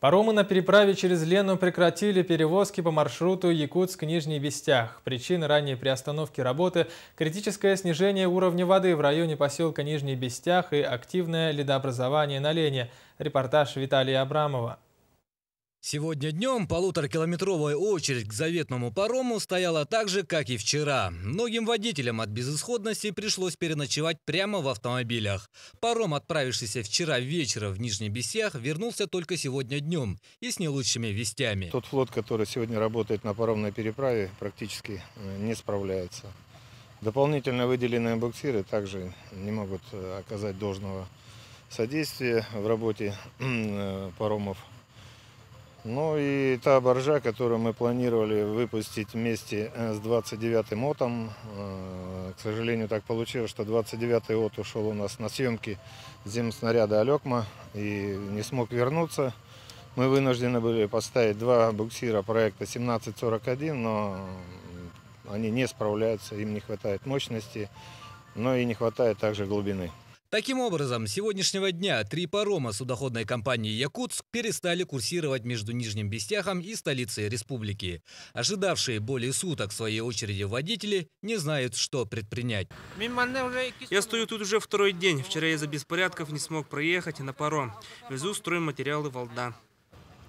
Паромы на переправе через Лену прекратили перевозки по маршруту Якутск-Нижний Вестях. Причины ранней приостановки работы – критическое снижение уровня воды в районе поселка Нижний Вестях и активное ледообразование на Лене. Репортаж Виталия Абрамова. Сегодня днем полуторакилометровая очередь к заветному парому стояла так же, как и вчера. Многим водителям от безысходности пришлось переночевать прямо в автомобилях. Паром, отправившийся вчера вечером в Нижний Вестях, вернулся только сегодня днем и с не лучшими вестями. Тот флот, который сегодня работает на паромной переправе, практически не справляется. Дополнительно выделенные буксиры также не могут оказать должного содействия в работе паромов. Ну и та баржа, которую мы планировали выпустить вместе с 29-м ОТом, к сожалению, так получилось, что 29-й ОТ ушел у нас на съемки земснаряда Алекма и не смог вернуться. Мы вынуждены были поставить два буксира проекта 1741, но они не справляются, им не хватает мощности, но и не хватает также глубины. Таким образом, с сегодняшнего дня 3 парома судоходной компании «Якутск» перестали курсировать между Нижним Вестяхом и столицей республики. Ожидавшие более суток в своей очереди водители не знают, что предпринять. Я стою тут уже второй день. Вчера из-за беспорядков не смог проехать на паром. Везу стройматериалы в Алдан.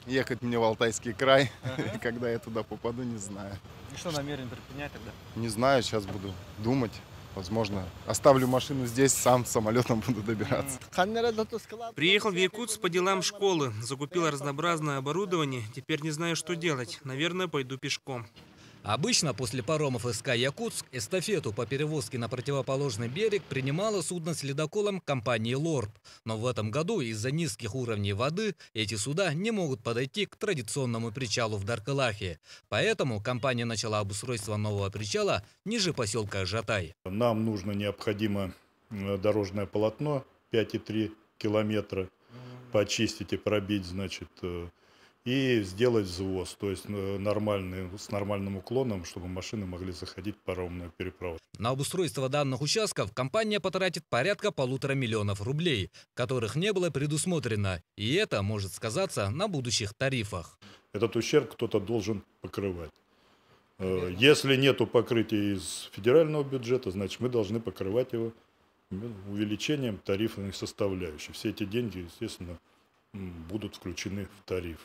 Ехать мне в Алтайский край. Когда я туда попаду, не знаю. И что намерен предпринять тогда? Не знаю, сейчас буду думать. Возможно, оставлю машину здесь, сам самолетом буду добираться. Приехал в Якутск по делам школы. Закупил разнообразное оборудование. Теперь не знаю, что делать. Наверное, пойду пешком. Обычно после паромов СК «Якутск» эстафету по перевозке на противоположный берег принимала судно с ледоколом компании «Лорб». Но в этом году из-за низких уровней воды эти суда не могут подойти к традиционному причалу в Даркалахе. Поэтому компания начала обустройство нового причала ниже поселка Жатай. Нам необходимо дорожное полотно 5,3 километра почистить и пробить, и сделать взвоз, то есть с нормальным уклоном, чтобы машины могли заходить по паромную переправу. На обустройство данных участков компания потратит порядка 1,5 миллиона рублей, которых не было предусмотрено, и это может сказаться на будущих тарифах. Этот ущерб кто-то должен покрывать. Если нету покрытия из федерального бюджета, значит мы должны покрывать его увеличением тарифных составляющих. Все эти деньги, естественно, будут включены в тариф.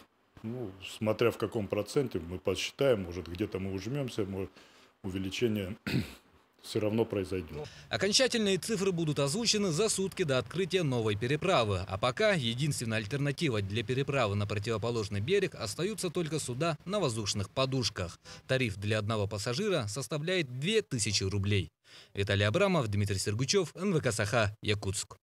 Смотря в каком проценте, мы посчитаем, может где-то мы ужмемся, увеличение все равно произойдет. Окончательные цифры будут озвучены за сутки до открытия новой переправы. А пока единственной альтернативой для переправы на противоположный берег остаются только суда на воздушных подушках. Тариф для одного пассажира составляет 2000 рублей. Виталий Абрамов, Дмитрий Сергучев, НВК Саха, Якутск.